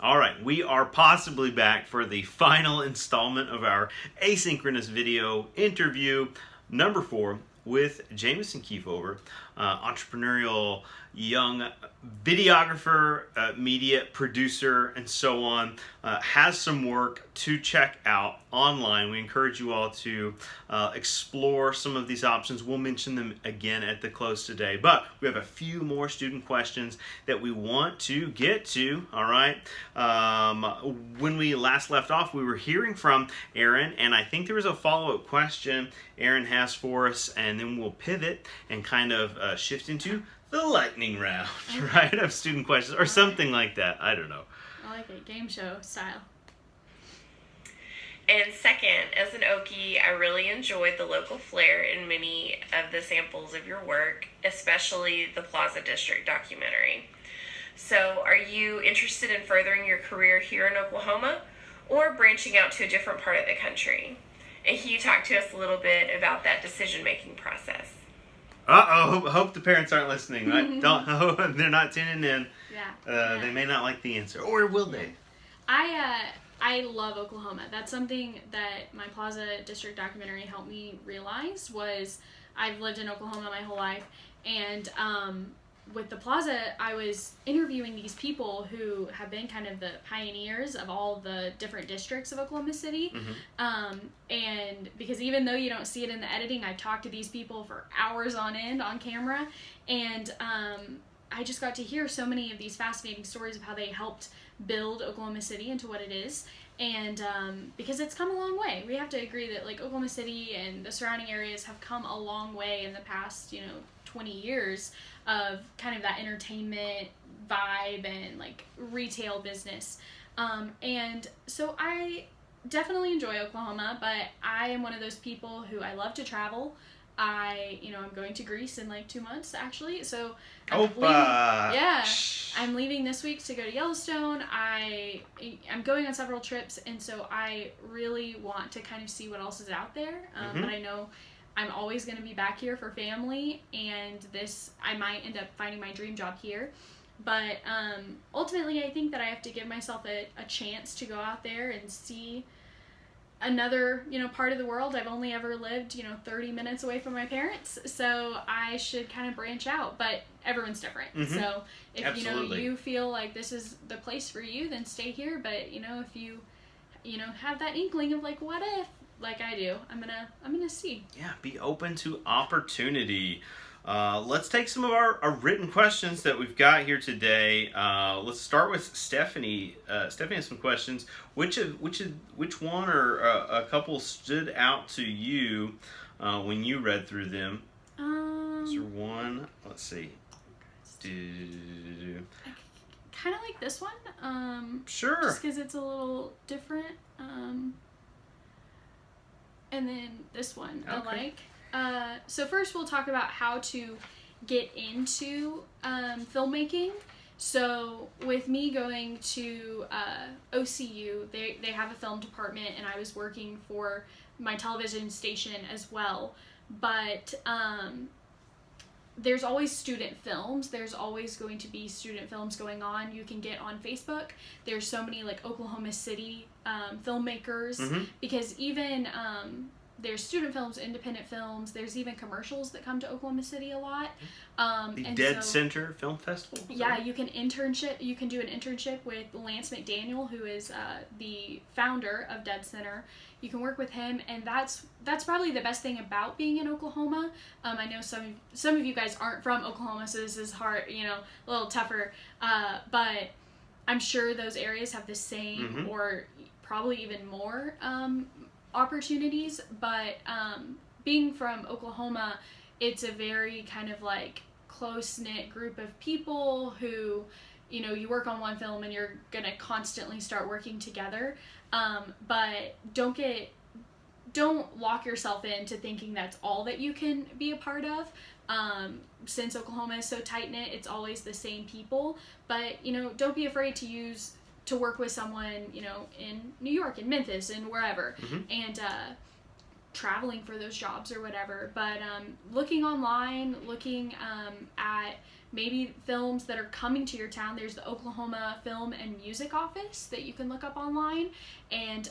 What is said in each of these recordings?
All right, we are possibly back for the final installment of our asynchronous video interview, number 4, with Jameson Kiefover, entrepreneurial young videographer, media producer, and so on. Has some work to check out online. We encourage you all to explore some of these options. We'll mention them again at the close today, but we have a few more student questions that we want to get to. All right. When we last left off, we were hearing from Aaron, and I think there was a follow-up question Aaron has for us, and then we'll pivot and kind of shift into the lightning round, right, of student questions or something like that. I don't know. I like it, game show style. And second, as an Okie, I really enjoyed the local flair in many of the samples of your work, especially the Plaza District documentary. So are you interested in furthering your career here in Oklahoma or branching out to a different part of the country? And can you talk to us a little bit about that decision-making process? Hope the parents aren't listening, right? They're not tuning in. Yeah. They may not like the answer, or will they? I love Oklahoma. That's something that my Plaza District documentary helped me realize was I've lived in Oklahoma my whole life, and with the Plaza, I was interviewing these people who have been kind of the pioneers of all the different districts of Oklahoma City. Mm-hmm. And because even though you don't see it in the editing, I talked to these people for hours on end on camera, and I just got to hear so many of these fascinating stories of how they helped build Oklahoma City into what it is. And because it's come a long way. We have to agree that like Oklahoma City and the surrounding areas have come a long way in the past, 20 years of kind of that entertainment vibe and like retail business. And so I definitely enjoy Oklahoma, but I am one of those people who I love to travel. I'm going to Greece in like 2 months actually. So I'm leaving this week to go to Yellowstone. I'm going on several trips, and so I really want to kind of see what else is out there. But I know I'm always going to be back here for family, and I might end up finding my dream job here. But ultimately, I think that I have to give myself a chance to go out there and see another, part of the world. I've only ever lived, 30 minutes away from my parents, so I should kind of branch out, but everyone's different. Mm-hmm. So if, Absolutely. You feel like this is the place for you, then stay here. But, if you, have that inkling of like, what if, like I do, I'm gonna see. Yeah, be open to opportunity. Let's take some of our written questions that we've got here today. Let's start with Stephanie. Stephanie has some questions. Which one or a couple stood out to you when you read through them? Is there one? Let's see. I kind of like this one. Sure. Just because it's a little different. And then this one I like. So first we'll talk about how to get into filmmaking. So with me going to OCU, they have a film department, and I was working for my television station as well. But there's always student films. There's always going to be student films going on. You can get on Facebook. There's so many like Oklahoma City filmmakers, because even there's student films, independent films. There's even commercials that come to Oklahoma City a lot. The Dead Center Film Festival? Yeah, you can do an internship with Lance McDaniel, who is the founder of Dead Center. You can work with him, and that's probably the best thing about being in Oklahoma. I know some of you guys aren't from Oklahoma, so this is hard, a little tougher. But I'm sure those areas have the same or probably even more opportunities. But being from Oklahoma, it's a very kind of like close-knit group of people who, you work on one film and you're going to constantly start working together. But don't lock yourself into thinking that's all that you can be a part of. Since Oklahoma is so tight-knit, it's always the same people. But, don't be afraid to work with someone, in New York, in Memphis, and wherever. And traveling for those jobs or whatever. But looking online, looking at maybe films that are coming to your town. There's the Oklahoma Film and Music Office that you can look up online, and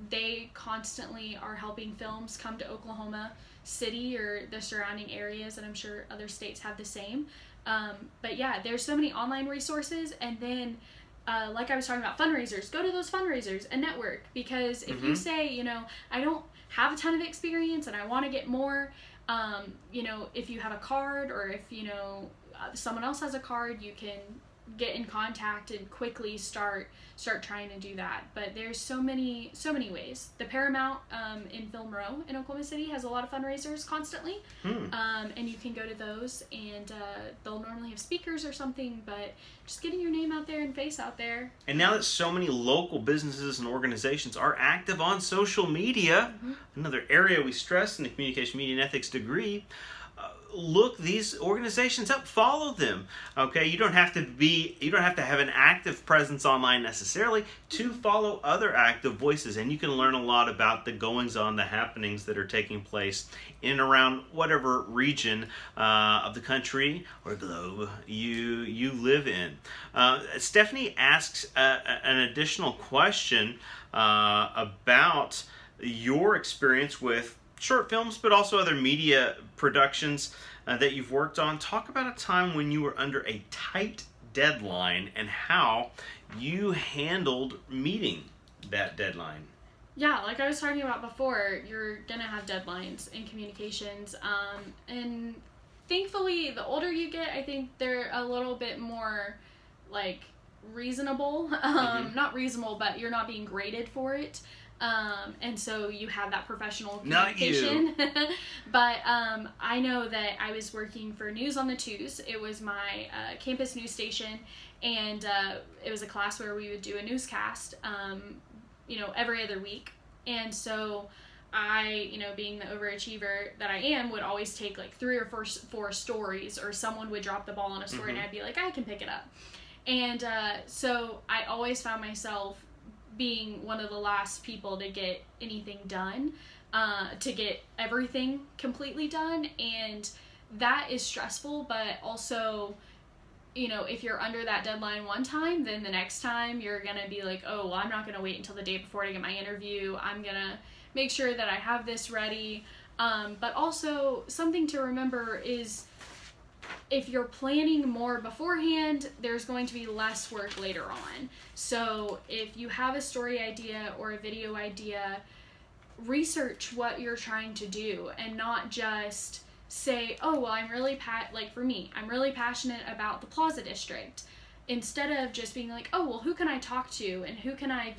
they constantly are helping films come to Oklahoma City or the surrounding areas, and I'm sure other states have the same. But yeah, there's so many online resources, and then like I was talking about fundraisers, go to those fundraisers and network, because if you say, I don't have a ton of experience and I want to get more, if you have a card, or if, someone else has a card, you can get in contact and quickly start trying to do that. But there's so many ways. The Paramount in Film Row in Oklahoma City has a lot of fundraisers constantly, and you can go to those, and they'll normally have speakers or something, but just getting your name out there and face out there. And now that so many local businesses and organizations are active on social media, another area we stress in the Communication, Media, and Ethics degree, look these organizations up, follow them. Okay, you don't have to have an active presence online necessarily to follow other active voices, and you can learn a lot about the goings on, the happenings that are taking place in and around whatever region of the country or globe you live in. Stephanie asks an additional question about your experience with short films, but also other media productions that you've worked on. Talk about a time when you were under a tight deadline and how you handled meeting that deadline. Yeah, like I was talking about before, you're gonna have deadlines in communications, and thankfully the older you get, I think they're a little bit more like reasonable. Not reasonable, but you're not being graded for it. And so you have that professional communication. Not you. But I know that I was working for News on the Twos. It was my campus news station, and it was a class where we would do a newscast, every other week. And so I, being the overachiever that I am, would always take like 3 or 4 stories, or someone would drop the ball on a story, and I'd be like, I can pick it up. And so I always found myself being one of the last people to get anything done, to get everything completely done. And that is stressful, but also, if you're under that deadline one time, then the next time you're going to be like, oh, well, I'm not going to wait until the day before to get my interview. I'm going to make sure that I have this ready. But also something to remember is, if you're planning more beforehand, there's going to be less work later on. So if you have a story idea or a video idea, research what you're trying to do, and not just say, oh, well, I'm really passionate about the Plaza District. Instead of just being like, oh, well, who can I talk to and who can I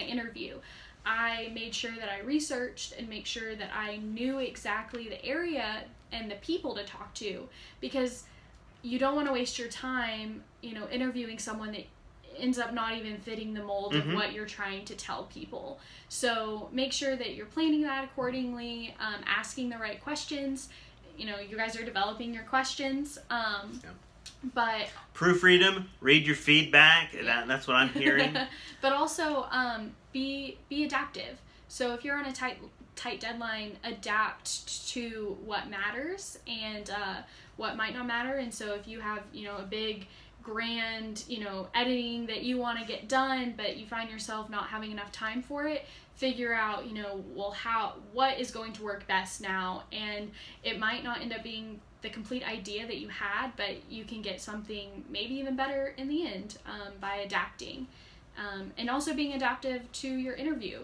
interview? I made sure that I researched and make sure that I knew exactly the area and the people to talk to, because you don't want to waste your time, interviewing someone that ends up not even fitting the mold of what you're trying to tell people. So make sure that you're planning that accordingly, asking the right questions. You guys are developing your questions. But proofread them, read your feedback. That's what I'm hearing. But also be adaptive. So if you're on a tight deadline, adapt to what matters and what might not matter. And so if you have a big grand editing that you want to get done, but you find yourself not having enough time for it, figure out what is going to work best now. And it might not end up being the complete idea that you had, but you can get something maybe even better in the end by adapting. And also being adaptive to your interview.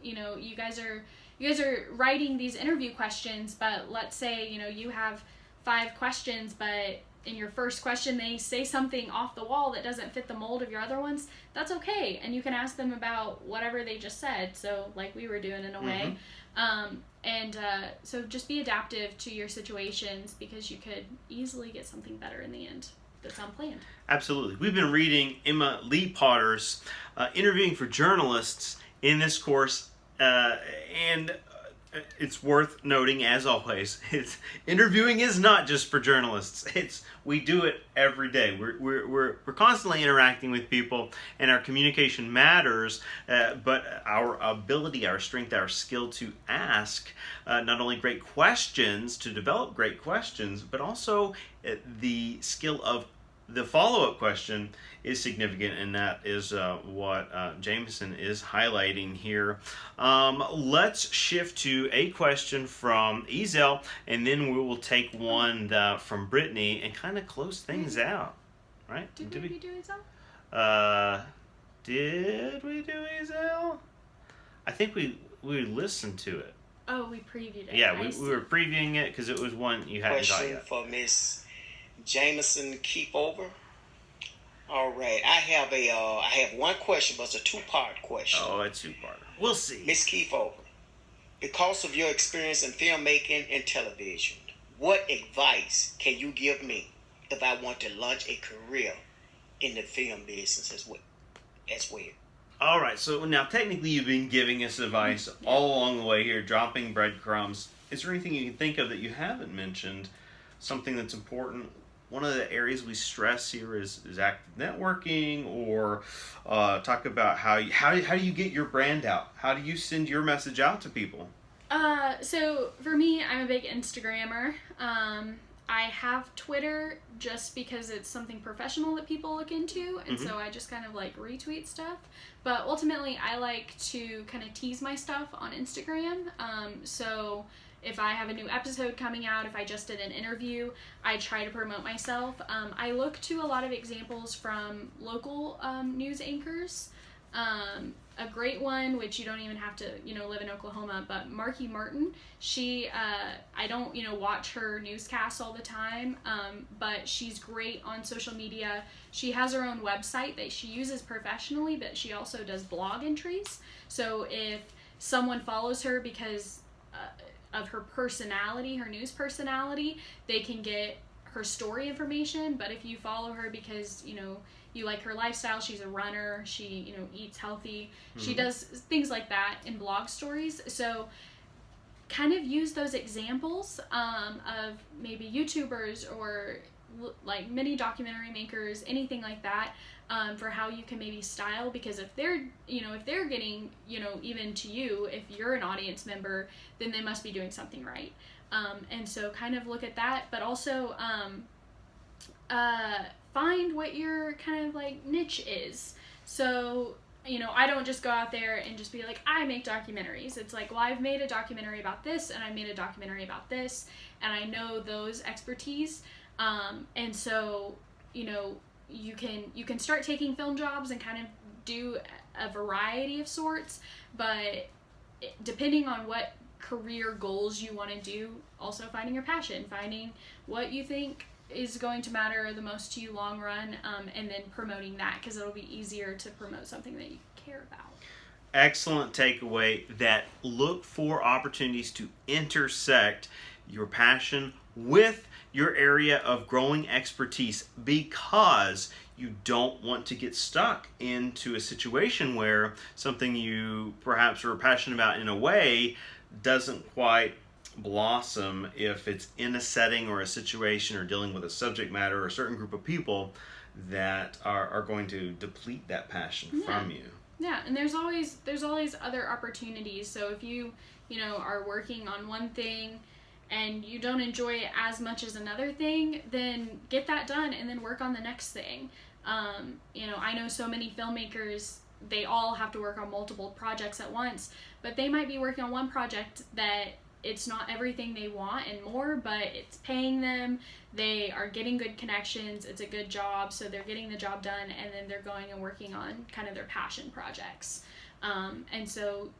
You guys are writing these interview questions, but let's say you have 5 questions, but in your first question they say something off the wall that doesn't fit the mold of your other ones. That's okay, and you can ask them about whatever they just said. So like we were doing in a way. So just be adaptive to your situations, because you could easily get something better in the end that's unplanned. Absolutely. We've been reading Emma Lee Potter's Interviewing for Journalists in this course, and it's worth noting, as always, interviewing is not just for journalists. We do it every day. We're constantly interacting with people, and our communication matters. But our ability, our strength, our skill to ask not only great questions, to develop great questions, but also the skill of the follow-up question is significant, and that is what Jameson is highlighting here. Let's shift to a question from Ezel, and then we will take one from Brittany and kind of close things out. Right? Did we do Ezel? Did we do Ezel? I think we listened to it. Oh, we previewed it. Yeah, we were previewing it because it was one you hadn't taught Question yet. for Miss Jameson Keefover. All right, I have one question, but it's a two-part question. Oh, a two-parter. We'll see. Miss Keefover, because of your experience in filmmaking and television, what advice can you give me if I want to launch a career in the film business as well? All right, so now technically you've been giving us advice all along the way here, dropping breadcrumbs. Is there anything you can think of that you haven't mentioned? Something that's important? One of the areas we stress here is active networking, or talk about how do you get your brand out? How do you send your message out to people? So for me, I'm a big Instagrammer. I have Twitter just because it's something professional that people look into, and so I just kind of like retweet stuff. But ultimately, I like to kind of tease my stuff on Instagram. So if I have a new episode coming out, if I just did an interview, I try to promote myself. I look to a lot of examples from local news anchors. A great one, which you don't even have to, live in Oklahoma, but Marky Martin, she, I don't, watch her newscasts all the time, but she's great on social media. She has her own website that she uses professionally, but she also does blog entries. So if someone follows her because of her personality, her news personality, they can get her story information. But if you follow her because, you like her lifestyle, she's a runner, she, eats healthy, she does things like that in blog stories. So kind of use those examples of maybe YouTubers or like mini documentary makers, anything like that, for how you can maybe style, because if they're getting, even to you, if you're an audience member, then they must be doing something right. And so kind of look at that, but also find what your kind of like niche is. So, I don't just go out there and just be like, I make documentaries. It's like, well, I've made a documentary about this, and I made a documentary about this, and I know those expertise. And so, you can start taking film jobs and kind of do a variety of sorts, but depending on what career goals you want to do, also finding your passion, finding what you think is going to matter the most to you long run, and then promoting that, because it'll be easier to promote something that you care about. Excellent takeaway, that look for opportunities to intersect your passion with your area of growing expertise, because you don't want to get stuck into a situation where something you perhaps are passionate about in a way doesn't quite blossom if it's in a setting or a situation or dealing with a subject matter or a certain group of people that are going to deplete that passion from you. Yeah, and there's always other opportunities. So if you are working on one thing and you don't enjoy it as much as another thing, then get that done and then work on the next thing. I know so many filmmakers, they all have to work on multiple projects at once, but they might be working on one project that it's not everything they want and more, but it's paying them, they are getting good connections, it's a good job, so they're getting the job done, and then they're going and working on kind of their passion projects. And so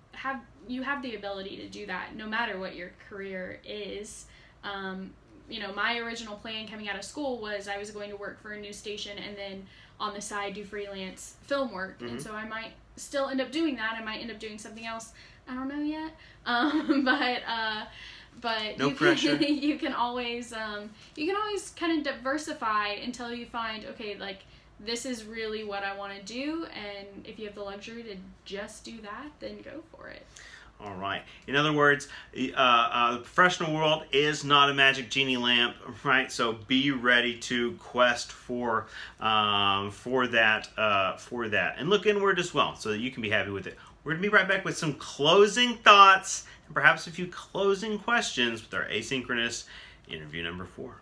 you have the ability to do that no matter what your career is. My original plan coming out of school was I was going to work for a news station and then on the side do freelance film work. And so I might still end up doing that. I might end up doing something else. I don't know yet. But no pressure. You can always kind of diversify until you find, okay, like, this is really what I want to do, and if you have the luxury to just do that, then go for it. All right. In other words, the professional world is not a magic genie lamp, right? So be ready to quest for that, and look inward as well, so that you can be happy with it. We're going to be right back with some closing thoughts and perhaps a few closing questions with our asynchronous interview number 4.